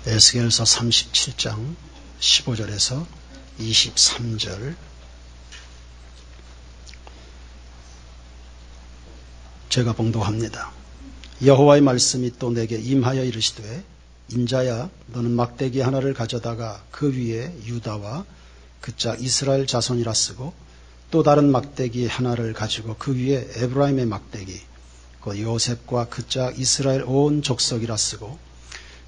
에스겔서 37장 15절에서 23절. 제가 봉독합니다. 여호와의 말씀이 또 내게 임하여 이르시되, 인자야, 너는 막대기 하나를 가져다가 그 위에 유다와 그 짝 이스라엘 자손이라 쓰고, 또 다른 막대기 하나를 가지고 그 위에 에브라임의 막대기 그 요셉과 그 짝 이스라엘 온 족속이라 쓰고,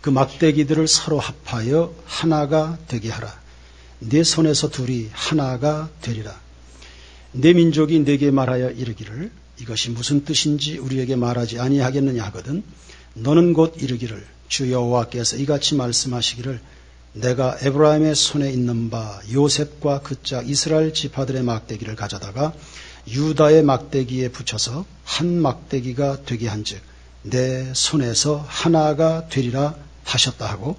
그 막대기들을 서로 합하여 하나가 되게 하라. 네 손에서 둘이 하나가 되리라. 네 민족이 네게 말하여 이르기를, 이것이 무슨 뜻인지 우리에게 말하지 아니하겠느냐 하거든, 너는 곧 이르기를, 주 여호와께서 이같이 말씀하시기를, 내가 에브라임의 손에 있는 바 요셉과 그 짝 이스라엘 지파들의 막대기를 가져다가 유다의 막대기에 붙여서 한 막대기가 되게 한즉 내 손에서 하나가 되리라 하셨다 하고,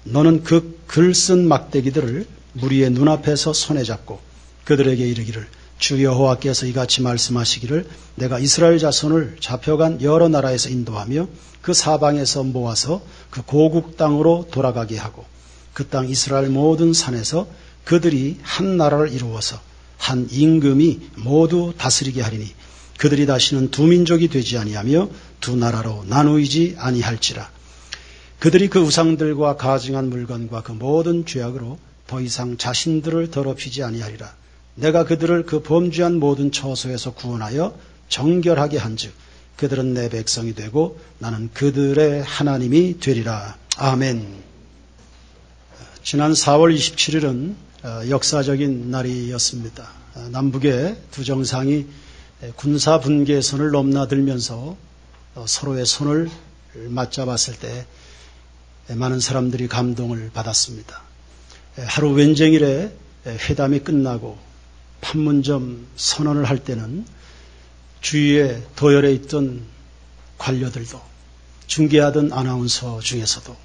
너는 그 글 쓴 막대기들을 무리의 눈앞에서 손에 잡고 그들에게 이르기를, 주 여호와께서 이같이 말씀하시기를, 내가 이스라엘 자손을 잡혀간 여러 나라에서 인도하며 그 사방에서 모아서 그 고국 땅으로 돌아가게 하고, 그 땅 이스라엘 모든 산에서 그들이 한 나라를 이루어서 한 임금이 모두 다스리게 하리니, 그들이 다시는 두 민족이 되지 아니하며 두 나라로 나누이지 아니할지라. 그들이 그 우상들과 가증한 물건과 그 모든 죄악으로 더 이상 자신들을 더럽히지 아니하리라. 내가 그들을 그 범죄한 모든 처소에서 구원하여 정결하게 한즉 그들은 내 백성이 되고 나는 그들의 하나님이 되리라. 아멘. 지난 4월 27일은 역사적인 날이었습니다. 남북의 두 정상이 군사 분계선을 넘나들면서 서로의 손을 맞잡았을 때 많은 사람들이 감동을 받았습니다. 하루 왼쟁일에 회담이 끝나고 판문점 선언을 할 때는 주위에 도열해 있던 관료들도, 중계하던 아나운서 중에서도,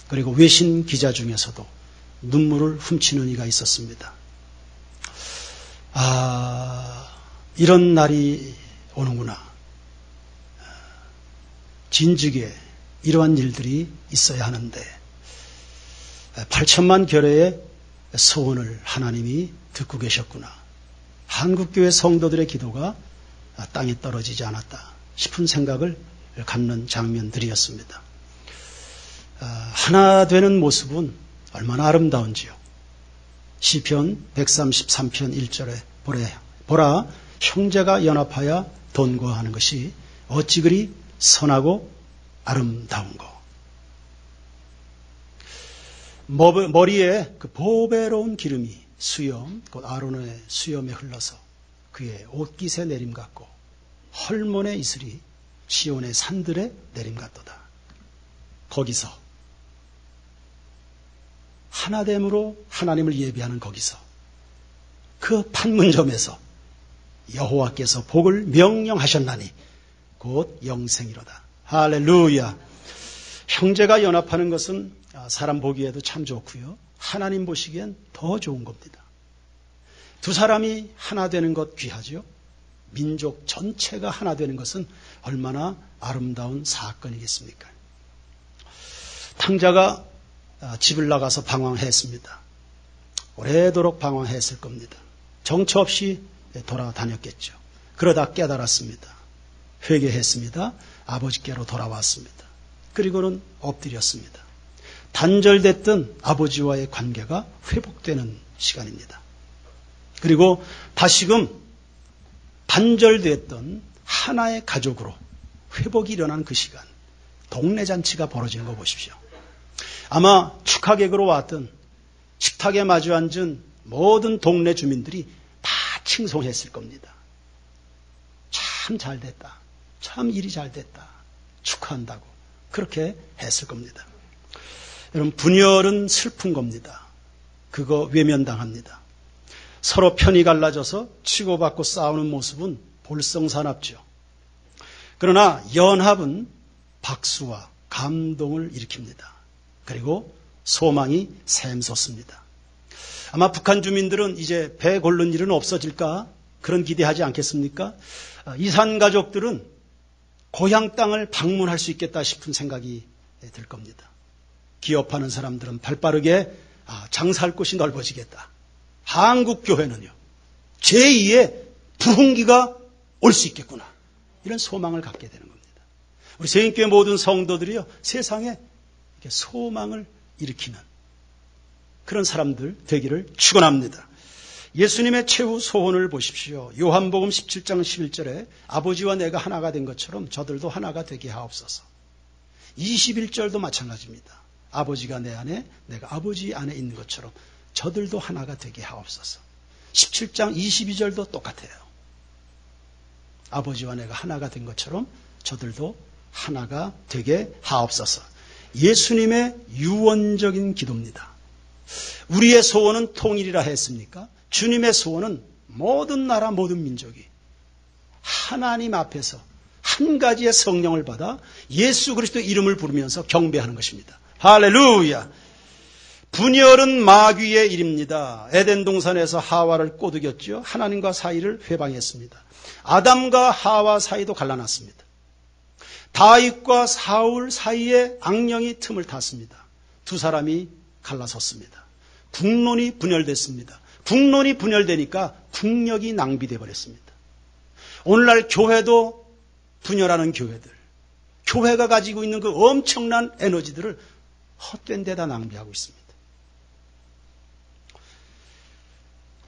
그리고 외신 기자 중에서도 눈물을 훔치는 이가 있었습니다. 이런 날이 오는구나. 진즉에 이러한 일들이 있어야 하는데 8천만 결의의 소원을 하나님이 듣고 계셨구나. 한국교회 성도들의 기도가 땅에 떨어지지 않았다 싶은 생각을 갖는 장면들이었습니다. 하나 되는 모습은 얼마나 아름다운지요. 시편 133편 1절에 보라, 형제가 연합하여 돈거하는 것이 어찌 그리 선하고 아름다운고. 머리에 그 보배로운 기름이 수염, 곧 아론의 수염에 흘러서 그의 옷깃에 내림 같고, 헐몬의 이슬이 시온의 산들에 내림 같도다. 거기서 하나됨으로 하나님을 예비하는 거기서, 그 판문점에서 여호와께서 복을 명령하셨나니 곧 영생이로다. 할렐루야. 형제가 연합하는 것은 사람 보기에도 참 좋고요, 하나님 보시기엔 더 좋은 겁니다. 두 사람이 하나 되는 것 귀하죠. 민족 전체가 하나 되는 것은 얼마나 아름다운 사건이겠습니까? 탕자가 집을 나가서 방황했습니다. 오래도록 방황했을 겁니다. 정처 없이 돌아다녔겠죠. 그러다 깨달았습니다. 회개했습니다. 아버지께로 돌아왔습니다. 그리고는 엎드렸습니다. 단절됐던 아버지와의 관계가 회복되는 시간입니다. 그리고 다시금 단절됐던 하나의 가족으로 회복이 일어난 그 시간, 동네 잔치가 벌어지는 거 보십시오. 아마 축하객으로 왔던 식탁에 마주 앉은 모든 동네 주민들이 다 칭송했을 겁니다. 참 잘됐다. 참 일이 잘됐다. 축하한다고 그렇게 했을 겁니다. 여러분, 분열은 슬픈 겁니다. 그거 외면당합니다. 서로 편이 갈라져서 치고받고 싸우는 모습은 볼성사납죠. 그러나 연합은 박수와 감동을 일으킵니다. 그리고 소망이 샘솟습니다. 아마 북한 주민들은 이제 배 고른 일은 없어질까, 그런 기대하지 않겠습니까? 이산 가족들은 고향 땅을 방문할 수 있겠다 싶은 생각이 들 겁니다. 기업하는 사람들은 발빠르게 장사할 곳이 넓어지겠다. 한국 교회는요, 제2의 부흥기가 올 수 있겠구나. 이런 소망을 갖게 되는 겁니다. 우리 세인교회 모든 성도들이요, 세상에 이렇게 소망을 일으키는 그런 사람들 되기를 축원합니다. 예수님의 최후 소원을 보십시오. 요한복음 17장 11절에 아버지와 내가 하나가 된 것처럼 저들도 하나가 되게 하옵소서. 21절도 마찬가지입니다. 아버지가 내 안에, 내가 아버지 안에 있는 것처럼 저들도 하나가 되게 하옵소서. 17장 22절도 똑같아요. 아버지와 내가 하나가 된 것처럼 저들도 하나가 되게 하옵소서. 예수님의 유언적인 기도입니다. 우리의 소원은 통일이라 했습니까? 주님의 소원은 모든 나라 모든 민족이 하나님 앞에서 한 가지의 성령을 받아 예수 그리스도의 이름을 부르면서 경배하는 것입니다. 할렐루야. 분열은 마귀의 일입니다. 에덴 동산에서 하와를 꼬드겼죠. 하나님과 사이를 회방했습니다. 아담과 하와 사이도 갈라놨습니다. 다윗과 사울 사이에 악령이 틈을 탔습니다. 두 사람이 갈라섰습니다. 국론이 분열됐습니다. 국론이 분열되니까 국력이 낭비돼 버렸습니다. 오늘날 교회도 분열하는 교회들, 교회가 가지고 있는 그 엄청난 에너지들을 헛된 데다 낭비하고 있습니다.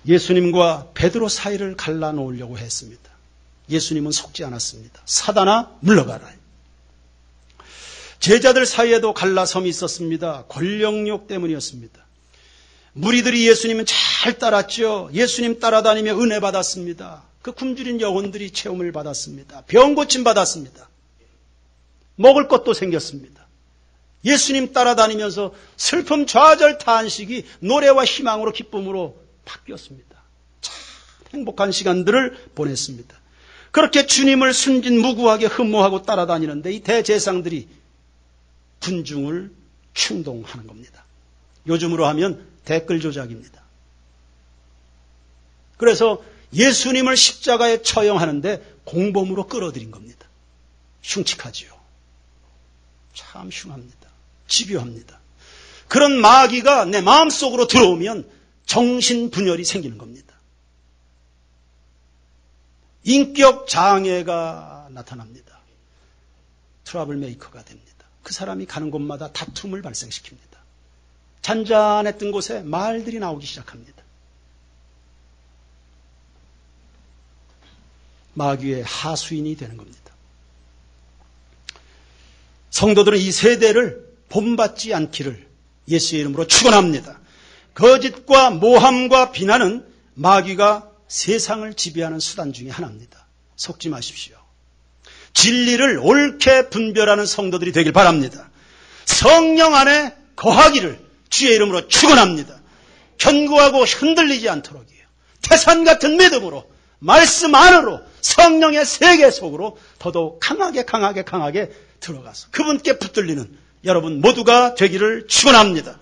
예수님과 베드로 사이를 갈라놓으려고 했습니다. 예수님은 속지 않았습니다. 사단아 물러가라. 제자들 사이에도 갈라섬이 있었습니다. 권력욕 때문이었습니다. 무리들이 예수님은 잘 따랐죠. 예수님 따라다니며 은혜 받았습니다. 그 굶주린 영혼들이 체험을 받았습니다. 병 고침 받았습니다. 먹을 것도 생겼습니다. 예수님 따라다니면서 슬픔 좌절 탄식이 노래와 희망으로 기쁨으로 바뀌었습니다. 참 행복한 시간들을 보냈습니다. 그렇게 주님을 순진무구하게 흠모하고 따라다니는데 이 대제사장들이 군중을 충동하는 겁니다. 요즘으로 하면 댓글 조작입니다. 그래서 예수님을 십자가에 처형하는데 공범으로 끌어들인 겁니다. 흉측하지요. 참 흉합니다. 집요합니다. 그런 마귀가 내 마음속으로 들어오면 정신분열이 생기는 겁니다. 인격 장애가 나타납니다. 트러블 메이커가 됩니다. 그 사람이 가는 곳마다 다툼을 발생시킵니다. 잔잔했던 곳에 말들이 나오기 시작합니다. 마귀의 하수인이 되는 겁니다. 성도들은 이 세대를 본받지 않기를 예수의 이름으로 축원합니다. 거짓과 모함과 비난은 마귀가 세상을 지배하는 수단 중에 하나입니다. 속지 마십시오. 진리를 옳게 분별하는 성도들이 되길 바랍니다. 성령 안에 거하기를 주의 이름으로 축원합니다. 견고하고 흔들리지 않도록이요. 태산 같은 믿음으로 말씀 안으로 성령의 세계 속으로 더더욱 강하게 들어가서 그분께 붙들리는 여러분 모두가 되기를 축원합니다.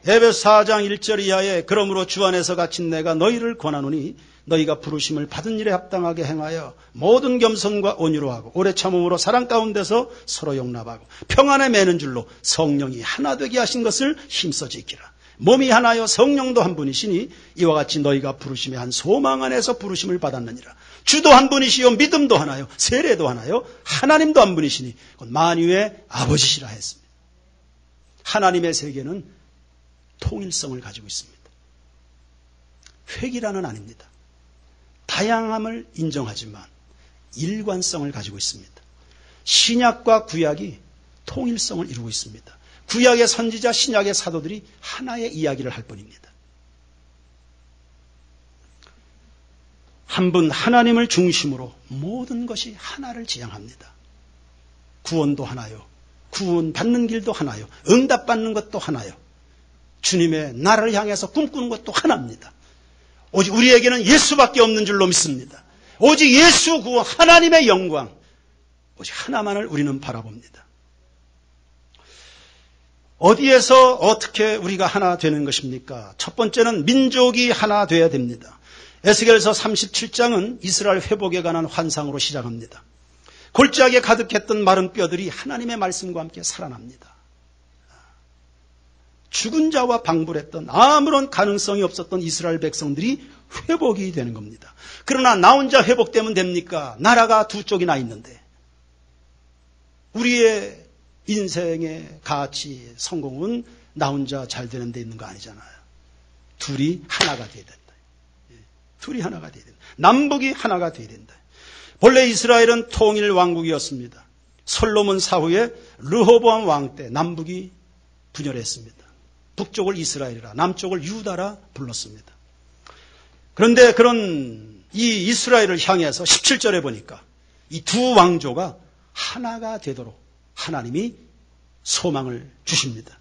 에베소 4장 1절 이하에 그러므로 주 안에서 갇힌 내가 너희를 권하노니 너희가 부르심을 받은 일에 합당하게 행하여 모든 겸손과 온유로 하고 오래 참음으로 사랑 가운데서 서로 용납하고 평안에 매는 줄로 성령이 하나 되게 하신 것을 힘써 지키라. 몸이 하나요 성령도 한 분이시니 이와 같이 너희가 부르심의 한 소망 안에서 부르심을 받았느니라. 주도 한 분이시요 믿음도 하나요 세례도 하나요 하나님도 한 분이시니 곧 만유의 아버지시라 했습니다. 하나님의 세계는 통일성을 가지고 있습니다. 획일화는 아닙니다. 다양함을 인정하지만 일관성을 가지고 있습니다. 신약과 구약이 통일성을 이루고 있습니다. 구약의 선지자, 신약의 사도들이 하나의 이야기를 할 뿐입니다. 한 분 하나님을 중심으로 모든 것이 하나를 지향합니다. 구원도 하나요. 구원 받는 길도 하나요. 응답받는 것도 하나요. 주님의 나라를 향해서 꿈꾸는 것도 하나입니다. 오직 우리에게는 예수밖에 없는 줄로 믿습니다. 오직 예수 구원 하나님의 영광 오직 하나만을 우리는 바라봅니다. 어디에서 어떻게 우리가 하나 되는 것입니까? 첫 번째는 민족이 하나 되어야 됩니다. 에스겔서 37장은 이스라엘 회복에 관한 환상으로 시작합니다. 골짜기에 가득했던 마른 뼈들이 하나님의 말씀과 함께 살아납니다. 죽은 자와 방불했던 아무런 가능성이 없었던 이스라엘 백성들이 회복이 되는 겁니다. 그러나 나 혼자 회복되면 됩니까? 나라가 두 쪽이나 있는데. 우리의 인생의 가치, 성공은 나 혼자 잘 되는 데 있는 거 아니잖아요. 둘이 하나가 돼야 된다. 둘이 하나가 돼야 된다. 남북이 하나가 돼야 된다. 본래 이스라엘은 통일 왕국이었습니다. 솔로몬 사후에 르호보암 왕 때 남북이 분열했습니다. 북쪽을 이스라엘이라 남쪽을 유다라 불렀습니다. 그런데 그런 이 이스라엘을 향해서 17절에 보니까 이 두 왕조가 하나가 되도록 하나님이 소망을 주십니다.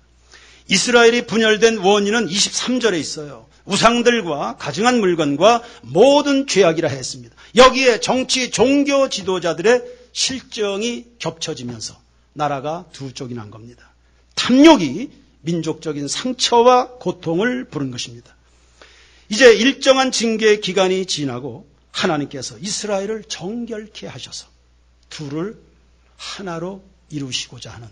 이스라엘이 분열된 원인은 23절에 있어요. 우상들과 가증한 물건과 모든 죄악이라 했습니다. 여기에 정치, 종교 지도자들의 실정이 겹쳐지면서 나라가 두 쪽이 난 겁니다. 탐욕이 민족적인 상처와 고통을 부른 것입니다. 이제 일정한 징계의 기간이 지나고 하나님께서 이스라엘을 정결케 하셔서 둘을 하나로 이루시고자 하는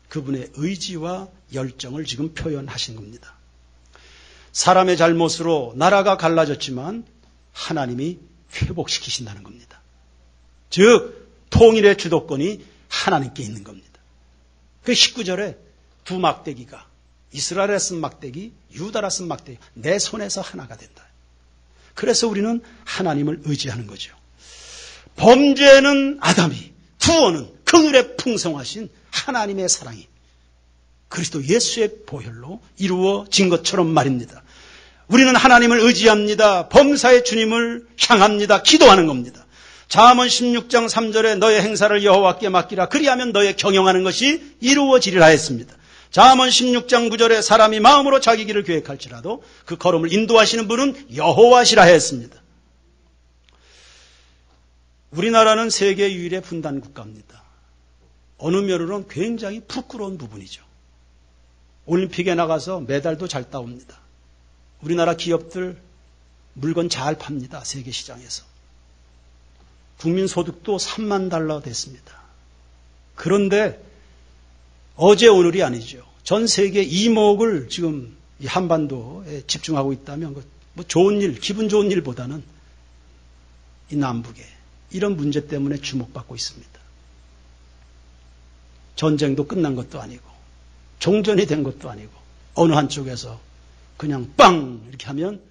그분의 의지와 열정을 지금 표현하신 겁니다. 사람의 잘못으로 나라가 갈라졌지만 하나님이 회복시키신다는 겁니다. 즉 통일의 주도권이 하나님께 있는 겁니다. 그 19절에 두 막대기가 이스라엘에 쓴 막대기, 유다라 쓴 막대기 내 손에서 하나가 된다. 그래서 우리는 하나님을 의지하는 거죠. 범죄는 아담이, 구원은 그늘에 풍성하신 하나님의 사랑이 그리스도 예수의 보혈로 이루어진 것처럼 말입니다. 우리는 하나님을 의지합니다. 범사의 주님을 향합니다. 기도하는 겁니다. 잠언 16장 3절에 너의 행사를 여호와께 맡기라. 그리하면 너의 경영하는 것이 이루어지리라 했습니다. 잠언 16장 9절에 사람이 마음으로 자기 길을 계획할지라도 그 걸음을 인도하시는 분은 여호와시라 했습니다. 우리나라는 세계 유일의 분단 국가입니다. 어느 면으로는 굉장히 부끄러운 부분이죠. 올림픽에 나가서 메달도 잘 따옵니다. 우리나라 기업들 물건 잘 팝니다. 세계 시장에서. 국민 소득도 3만 달러 됐습니다. 그런데 어제 오늘이 아니죠. 전 세계 이목을 지금 이 한반도에 집중하고 있다면 뭐 좋은 일, 기분 좋은 일보다는 이 남북에 이런 문제 때문에 주목받고 있습니다. 전쟁도 끝난 것도 아니고 종전이 된 것도 아니고 어느 한쪽에서 그냥 빵 이렇게 하면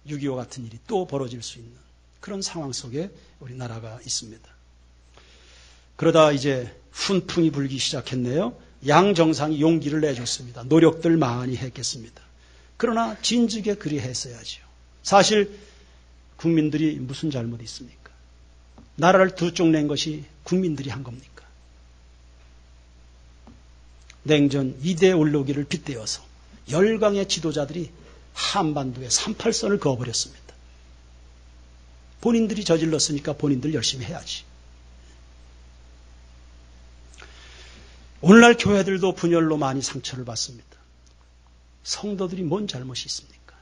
6.25 같은 일이 또 벌어질 수 있는 그런 상황 속에 우리나라가 있습니다. 그러다 이제 훈풍이 불기 시작했네요. 양 정상이 용기를 내줬습니다. 노력들 많이 했겠습니다. 그러나 진즉에 그리 했어야죠. 사실 국민들이 무슨 잘못이 있습니까? 나라를 두 쪽 낸 것이 국민들이 한 겁니까? 냉전 2대 올로기를 빗대어서 열강의 지도자들이 한반도에 38선을 그어버렸습니다. 본인들이 저질렀으니까 본인들 열심히 해야지. 오늘날 교회들도 분열로 많이 상처를 받습니다. 성도들이 뭔 잘못이 있습니까?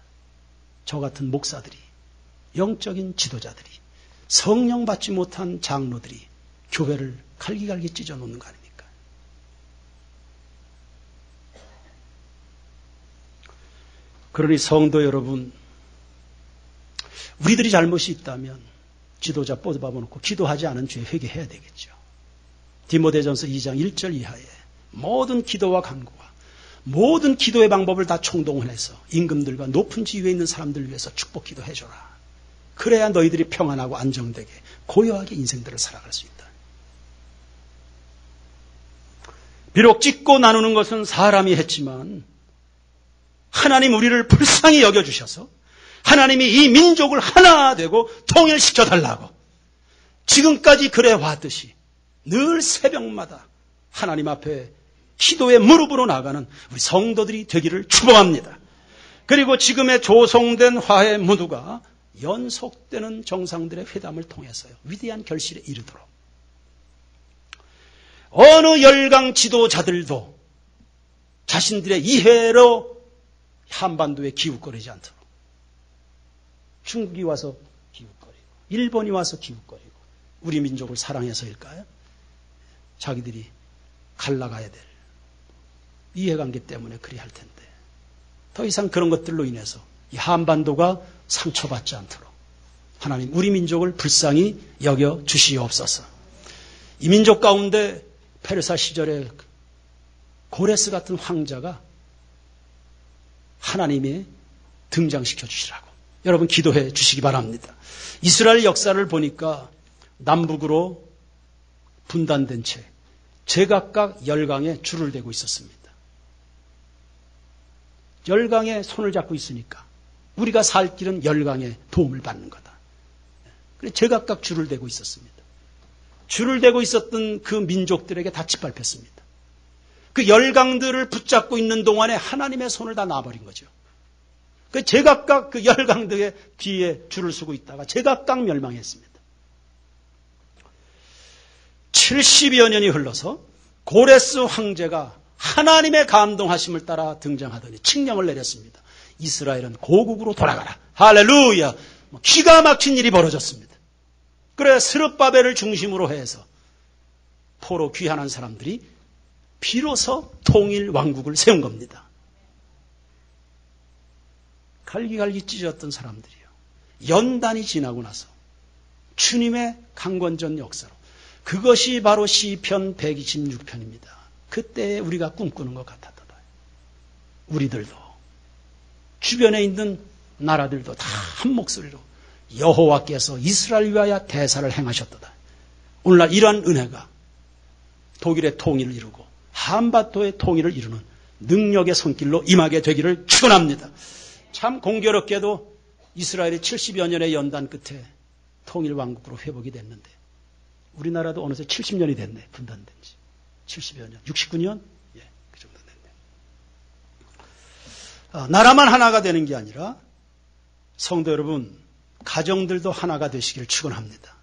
저 같은 목사들이, 영적인 지도자들이, 성령 받지 못한 장로들이 교회를 갈기갈기 찢어놓는 거 아닙니까? 그러니 성도 여러분, 우리들이 잘못이 있다면 지도자 뽑아놓고 기도하지 않은 죄 회개해야 되겠죠. 디모데전서 2장 1절 이하에 모든 기도와 간구와 모든 기도의 방법을 다 총동을 해서 임금들과 높은 지위에 있는 사람들 위해서 축복 기도해줘라. 그래야 너희들이 평안하고 안정되게 고요하게 인생들을 살아갈 수 있다. 비록 찢고 나누는 것은 사람이 했지만 하나님 우리를 불쌍히 여겨주셔서 하나님이 이 민족을 하나 되고 통일시켜달라고 지금까지 그래 왔듯이 늘 새벽마다 하나님 앞에 기도의 무릎으로 나가는 우리 성도들이 되기를 축복합니다. 그리고 지금의 조성된 화해 무드가 연속되는 정상들의 회담을 통해서요, 위대한 결실에 이르도록 어느 열강 지도자들도 자신들의 이해로 한반도에 기웃거리지 않도록 중국이 와서 기웃거리고 일본이 와서 기웃거리고 우리 민족을 사랑해서일까요? 자기들이 갈라가야 될 이해관계 때문에 그리할 텐데 더 이상 그런 것들로 인해서 이 한반도가 상처받지 않도록 하나님 우리 민족을 불쌍히 여겨 주시옵소서. 이 민족 가운데 페르사 시절에 고레스 같은 황자가 하나님이 등장시켜 주시라고 여러분 기도해 주시기 바랍니다. 이스라엘 역사를 보니까 남북으로 분단된 채 제각각 열강에 줄을 대고 있었습니다. 열강에 손을 잡고 있으니까 우리가 살 길은 열강의 도움을 받는 거다. 그래서 제각각 줄을 대고 있었습니다. 줄을 대고 있었던 그 민족들에게 다 짓밟혔습니다. 그 열강들을 붙잡고 있는 동안에 하나님의 손을 다 놔버린 거죠. 그 제각각 그 열강들의 뒤에 줄을 서고 있다가 제각각 멸망했습니다. 70여 년이 흘러서 고레스 황제가 하나님의 감동하심을 따라 등장하더니 칙령을 내렸습니다. 이스라엘은 고국으로 돌아가라. 할렐루야. 기가 막힌 일이 벌어졌습니다. 그래 스룹바벨을 중심으로 해서 포로 귀환한 사람들이 비로소 통일 왕국을 세운 겁니다. 갈기갈기 찢어졌던 사람들이요. 연단이 지나고 나서 주님의 강권전 역사로 그것이 바로 시편 126편입니다. 그때 우리가 꿈꾸는 것 같았더라. 우리들도 주변에 있는 나라들도 다 한 목소리로 여호와께서 이스라엘 위하여 대사를 행하셨도다. 오늘날 이러한 은혜가 독일의 통일을 이루고 한반도의 통일을 이루는 능력의 손길로 임하게 되기를 축원합니다. 참 공교롭게도 이스라엘이 70여 년의 연단 끝에 통일왕국으로 회복이 됐는데 우리나라도 어느새 70년이 됐네. 분단된 지. 70여 년. 69년? 예, 그 정도 됐네. 나라만 하나가 되는 게 아니라 성도 여러분, 가정들도 하나가 되시기를 축원합니다.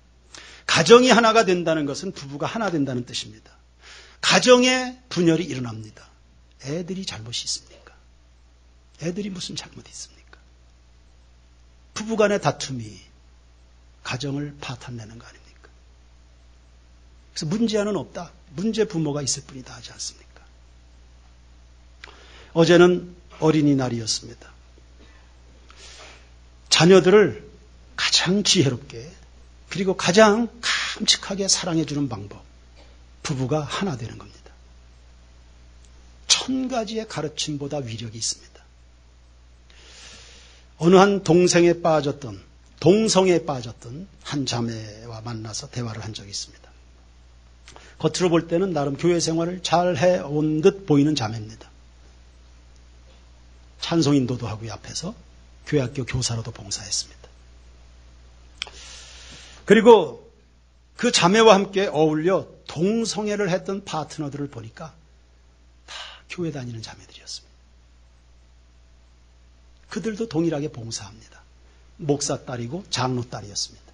가정이 하나가 된다는 것은 부부가 하나 된다는 뜻입니다. 가정에 분열이 일어납니다. 애들이 잘못이 있습니까? 애들이 무슨 잘못이 있습니까? 부부간의 다툼이 가정을 파탄내는 거 아닙니까? 그래서 문제아는 없다. 문제 부모가 있을 뿐이다 하지 않습니까? 어제는 어린이날이었습니다. 자녀들을 가장 지혜롭게 그리고 가장 깜찍하게 사랑해주는 방법, 부부가 하나 되는 겁니다. 1000가지의 가르침보다 위력이 있습니다. 어느 한 동성에 빠졌던 한 자매와 만나서 대화를 한 적이 있습니다. 겉으로 볼 때는 나름 교회 생활을 잘 해온 듯 보이는 자매입니다. 찬송 인도도 하고 앞에서 교회학교 교사로도 봉사했습니다. 그리고 그 자매와 함께 어울려 동성애를 했던 파트너들을 보니까 다 교회 다니는 자매들이었습니다. 그들도 동일하게 봉사합니다. 목사 딸이고 장로 딸이었습니다.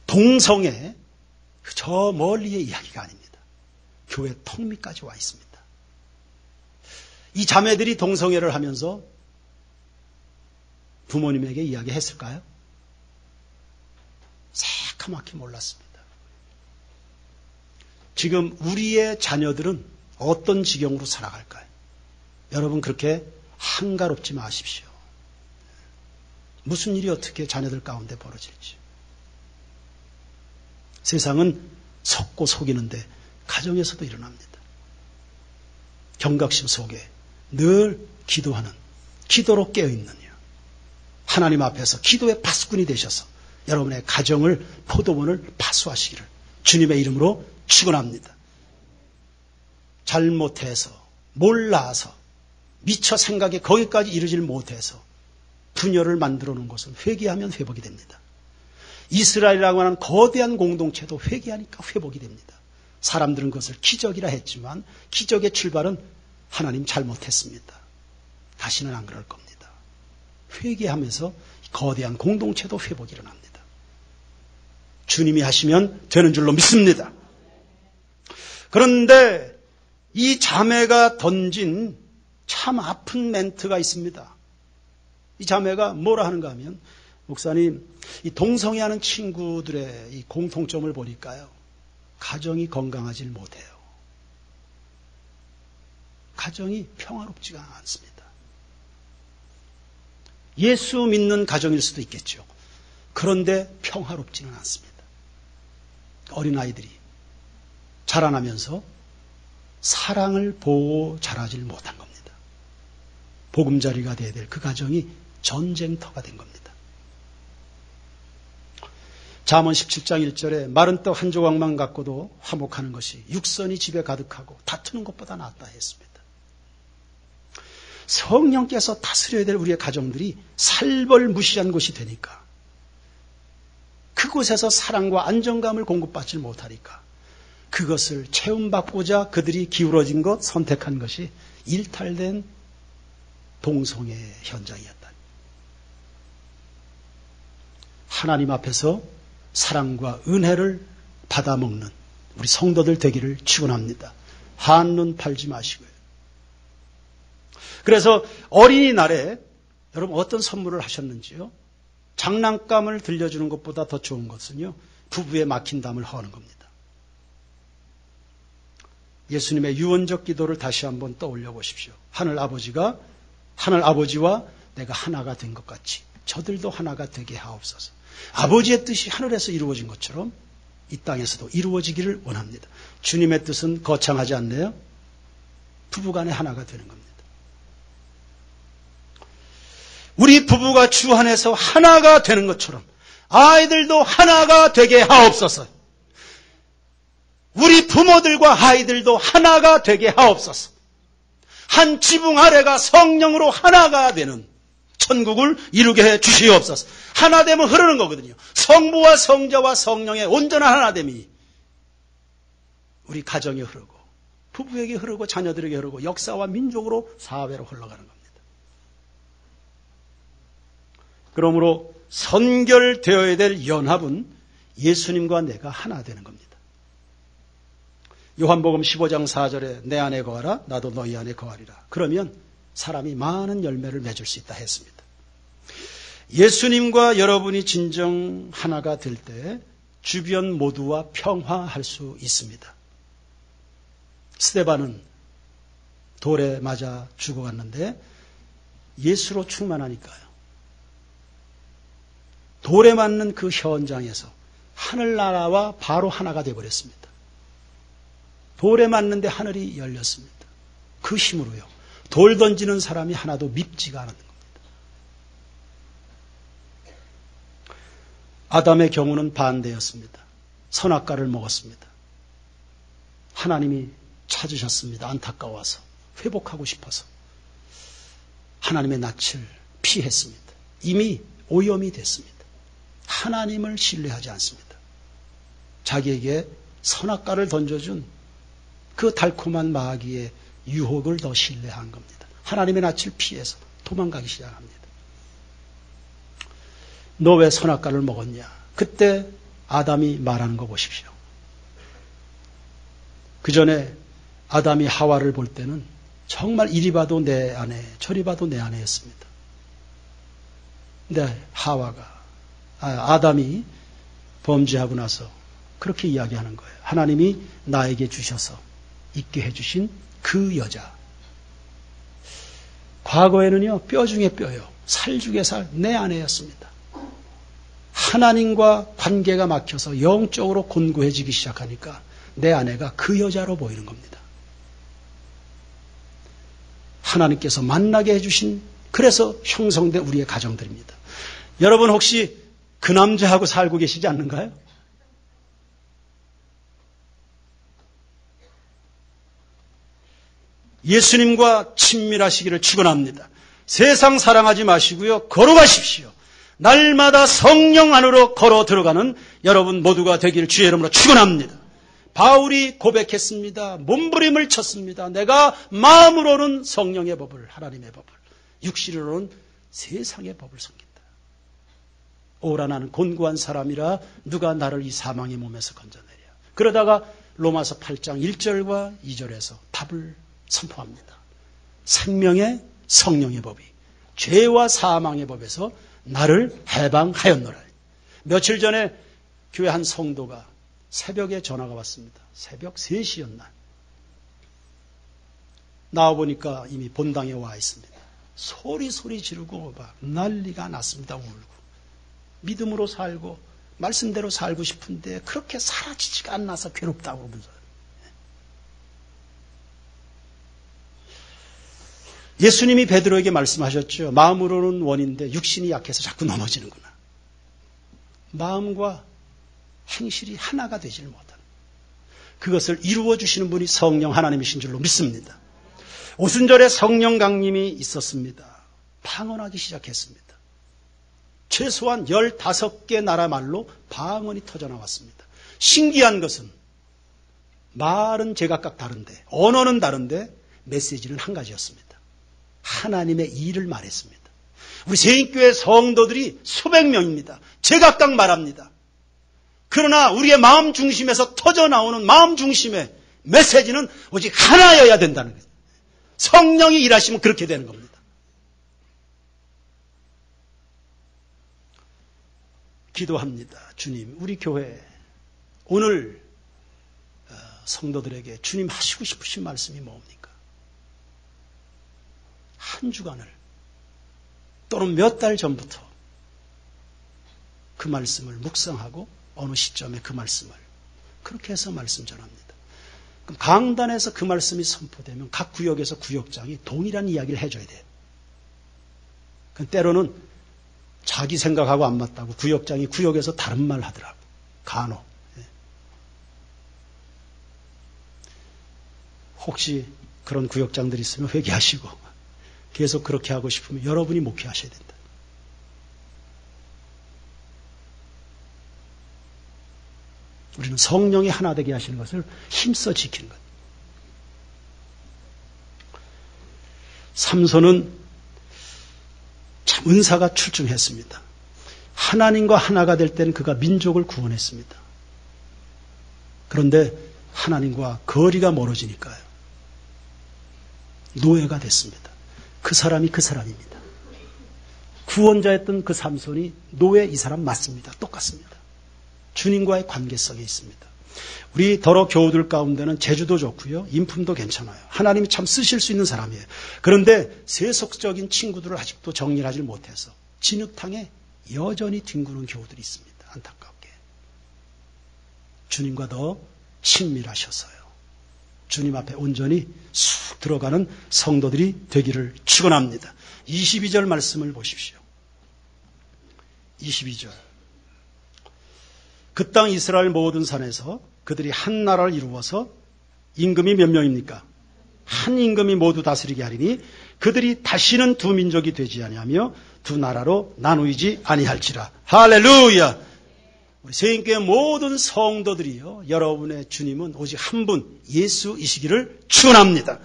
동성애, 저 멀리의 이야기가 아닙니다. 교회 턱 밑까지 와 있습니다. 이 자매들이 동성애를 하면서 부모님에게 이야기했을까요? 새카맣게 몰랐습니다. 지금 우리의 자녀들은 어떤 지경으로 살아갈까요? 여러분 그렇게 한가롭지 마십시오. 무슨 일이 어떻게 자녀들 가운데 벌어질지. 세상은 속고 속이는데 가정에서도 일어납니다. 경각심 속에 늘 기도하는, 기도로 깨어있는 하나님 앞에서 기도의 파수꾼이 되셔서 여러분의 가정을 포도원을 파수하시기를 주님의 이름으로 축원합니다. 잘못해서 몰라서 미처 생각에 거기까지 이르질 못해서 분열을 만들어 놓은 것은 회개하면 회복이 됩니다. 이스라엘이라고 하는 거대한 공동체도 회개하니까 회복이 됩니다. 사람들은 그것을 기적이라 했지만 기적의 출발은 하나님 잘못했습니다. 다시는 안 그럴 겁니다. 회개하면서 거대한 공동체도 회복이 일어납니다. 주님이 하시면 되는 줄로 믿습니다. 그런데 이 자매가 던진 참 아픈 멘트가 있습니다. 이 자매가 뭐라 하는가 하면 목사님, 이 동성애하는 친구들의 이 공통점을 보니까요, 가정이 건강하지 못해요. 가정이 평화롭지가 않습니다. 예수 믿는 가정일 수도 있겠죠. 그런데 평화롭지는 않습니다. 어린아이들이 자라나면서 사랑을 보고 자라질 못한 겁니다. 보금자리가 돼야 될 그 가정이 전쟁터가 된 겁니다. 잠언 17장 1절에 마른 떡 한 조각만 갖고도 화목하는 것이 육선이 집에 가득하고 다투는 것보다 낫다 했습니다. 성령께서 다스려야 될 우리의 가정들이 살벌무시한 곳이 되니까, 그곳에서 사랑과 안정감을 공급받지 못하니까 그것을 체험받고자 그들이 기울어진 것, 선택한 것이 일탈된 동성애 현장이었다. 하나님 앞에서 사랑과 은혜를 받아먹는 우리 성도들 되기를 축원합니다. 한눈 팔지 마시고요. 그래서 어린이날에 여러분 어떤 선물을 하셨는지요? 장난감을 들려주는 것보다 더 좋은 것은요, 부부의 막힌 담을 허는 겁니다. 예수님의 유언적 기도를 다시 한번 떠올려 보십시오. 하늘 아버지와 내가 하나가 된 것 같이 저들도 하나가 되게 하옵소서. 아버지의 뜻이 하늘에서 이루어진 것처럼 이 땅에서도 이루어지기를 원합니다. 주님의 뜻은 거창하지 않네요. 부부간에 하나가 되는 겁니다. 우리 부부가 주 안에서 하나가 되는 것처럼 아이들도 하나가 되게 하옵소서. 우리 부모들과 아이들도 하나가 되게 하옵소서. 한 지붕 아래가 성령으로 하나가 되는 천국을 이루게 해 주시옵소서. 하나됨은 흐르는 거거든요. 성부와 성자와 성령의 온전한 하나됨이 우리 가정에 흐르고 부부에게 흐르고 자녀들에게 흐르고 역사와 민족으로 사회로 흘러가는 겁니다. 그러므로 선결되어야 될 연합은 예수님과 내가 하나 되는 겁니다. 요한복음 15장 4절에 내 안에 거하라 나도 너희 안에 거하리라. 그러면 사람이 많은 열매를 맺을 수 있다 했습니다. 예수님과 여러분이 진정 하나가 될 때 주변 모두와 평화할 수 있습니다. 스데반은 돌에 맞아 죽어갔는데 예수로 충만하니까요. 돌에 맞는 그 현장에서 하늘나라와 바로 하나가 되어버렸습니다. 돌에 맞는데 하늘이 열렸습니다. 그 힘으로요. 돌 던지는 사람이 하나도 밉지가 않은 겁니다. 아담의 경우는 반대였습니다. 선악과를 먹었습니다. 하나님이 찾으셨습니다. 안타까워서 회복하고 싶어서 하나님의 낯을 피했습니다. 이미 오염이 됐습니다. 하나님을 신뢰하지 않습니다. 자기에게 선악과를 던져준 그 달콤한 마귀의 유혹을 더 신뢰한 겁니다. 하나님의 낯을 피해서 도망가기 시작합니다. 너 왜 선악과를 먹었냐? 그때 아담이 말하는 거 보십시오. 그 전에 아담이 하와를 볼 때는 정말 이리 봐도 내 아내, 저리 봐도 내 아내였습니다. 근데 아담이 범죄하고 나서 그렇게 이야기하는 거예요. 하나님이 나에게 주셔서 있게 해주신 그 여자. 과거에는요, 뼈 중에 뼈요, 살 중에 살, 내 아내였습니다. 하나님과 관계가 막혀서 영적으로 곤고해지기 시작하니까 내 아내가 그 여자로 보이는 겁니다. 하나님께서 만나게 해주신, 그래서 형성된 우리의 가정들입니다. 여러분 혹시 그 남자하고 살고 계시지 않는가요? 예수님과 친밀하시기를 축원합니다. 세상 사랑하지 마시고요, 걸어가십시오. 날마다 성령 안으로 걸어 들어가는 여러분 모두가 되기를 주의 이름으로 축원합니다. 바울이 고백했습니다. 몸부림을 쳤습니다. 내가 마음으로는 성령의 법을, 하나님의 법을, 육신으로는 세상의 법을 섬긴다. 오라 나는 곤고한 사람이라 누가 나를 이 사망의 몸에서 건져내랴. 그러다가 로마서 8장 1절과 2절에서 답을 선포합니다. 생명의 성령의 법이 죄와 사망의 법에서 나를 해방하였노라. 며칠 전에 교회 한 성도가 새벽에 전화가 왔습니다. 새벽 3시였나. 나와보니까 이미 본당에 와 있습니다. 소리 지르고 막 난리가 났습니다. 울고. 믿음으로 살고 말씀대로 살고 싶은데 그렇게 사라지지가 않아서 괴롭다고 그러면서. 예수님이 베드로에게 말씀하셨죠. 마음으로는 원인데 육신이 약해서 자꾸 넘어지는구나. 마음과 행실이 하나가 되질 못하는, 그것을 이루어 주시는 분이 성령 하나님이신 줄로 믿습니다. 오순절에 성령 강림이 있었습니다. 방언하기 시작했습니다. 최소한 15개 나라 말로 방언이 터져나왔습니다. 신기한 것은 말은 제각각 다른데, 언어는 다른데 메시지는 한 가지였습니다. 하나님의 일을 말했습니다. 우리 세인교회 성도들이 수백 명입니다. 제각각 말합니다. 그러나 우리의 마음 중심에서 터져나오는 마음 중심의 메시지는 오직 하나여야 된다는 거예요. 성령이 일하시면 그렇게 되는 겁니다. 기도합니다. 주님, 우리 교회 오늘 성도들에게 주님 하시고 싶으신 말씀이 뭡니까? 한 주간을 또는 몇 달 전부터 그 말씀을 묵상하고 어느 시점에 그 말씀을 그렇게 해서 말씀 전합니다. 그럼 강단에서 그 말씀이 선포되면 각 구역에서 구역장이 동일한 이야기를 해줘야 돼요. 때로는 자기 생각하고 안 맞다고 구역장이 구역에서 다른 말 하더라고. 간혹. 혹시 그런 구역장들이 있으면 회개하시고 계속 그렇게 하고 싶으면 여러분이 목회하셔야 된다. 우리는 성령이 하나 되게 하시는 것을 힘써 지키는 것. 삼손은 참 은사가 출중했습니다. 하나님과 하나가 될 때는 그가 민족을 구원했습니다. 그런데 하나님과 거리가 멀어지니까요. 노예가 됐습니다. 그 사람이 그 사람입니다. 구원자였던 그 삼손이 노예 이 사람 맞습니다. 똑같습니다. 주님과의 관계성이 있습니다. 우리 더러 교우들 가운데는 재주도 좋고요. 인품도 괜찮아요. 하나님이 참 쓰실 수 있는 사람이에요. 그런데 세속적인 친구들을 아직도 정리하지 못해서 진흙탕에 여전히 뒹구는 교우들이 있습니다. 안타깝게. 주님과 더 친밀하셔서요. 주님 앞에 온전히 쑥 들어가는 성도들이 되기를 축원합니다. 22절 말씀을 보십시오. 22절. 그 땅 이스라엘 모든 산에서 그들이 한 나라를 이루어서 임금이 몇 명입니까? 한 임금이 모두 다스리게 하리니 그들이 다시는 두 민족이 되지 아니하며 두 나라로 나누이지 아니할지라. 할렐루야. 우리 세인교회 모든 성도들이요, 여러분의 주님은 오직 한 분 예수이시기를 축원합니다.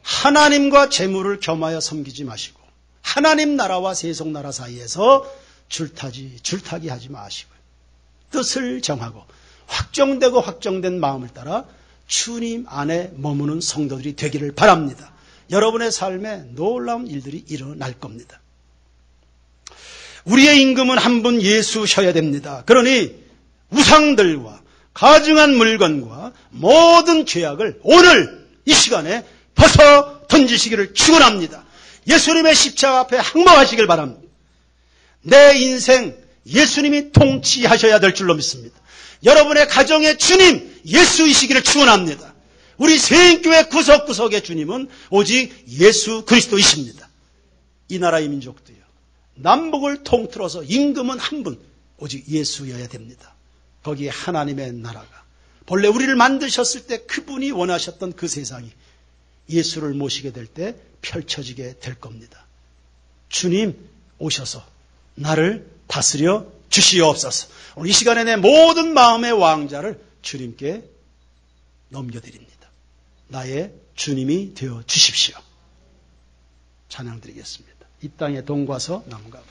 하나님과 재물을 겸하여 섬기지 마시고 하나님 나라와 세속 나라 사이에서 줄타기 하지 마시고 뜻을 정하고 확정되고 확정된 마음을 따라 주님 안에 머무는 성도들이 되기를 바랍니다. 여러분의 삶에 놀라운 일들이 일어날 겁니다. 우리의 임금은 한 분 예수셔야 됩니다. 그러니 우상들과 가증한 물건과 모든 죄악을 오늘 이 시간에 벗어 던지시기를 축원합니다. 예수님의 십자가 앞에 항복하시길 바랍니다. 내 인생 예수님이 통치하셔야 될 줄로 믿습니다. 여러분의 가정의 주님 예수이시기를 축원합니다. 우리 세인교회 구석구석의 주님은 오직 예수 그리스도이십니다. 이 나라의 민족도요, 남북을 통틀어서 임금은 한 분 오직 예수여야 됩니다. 거기에 하나님의 나라가 본래 우리를 만드셨을 때 그분이 원하셨던 그 세상이 예수를 모시게 될 때 펼쳐지게 될 겁니다. 주님 오셔서 나를 다스려 주시옵소서. 오늘 이 시간에 내 모든 마음의 왕자를 주님께 넘겨드립니다. 나의 주님이 되어 주십시오. 찬양드리겠습니다. 이 땅에 동과서 나무가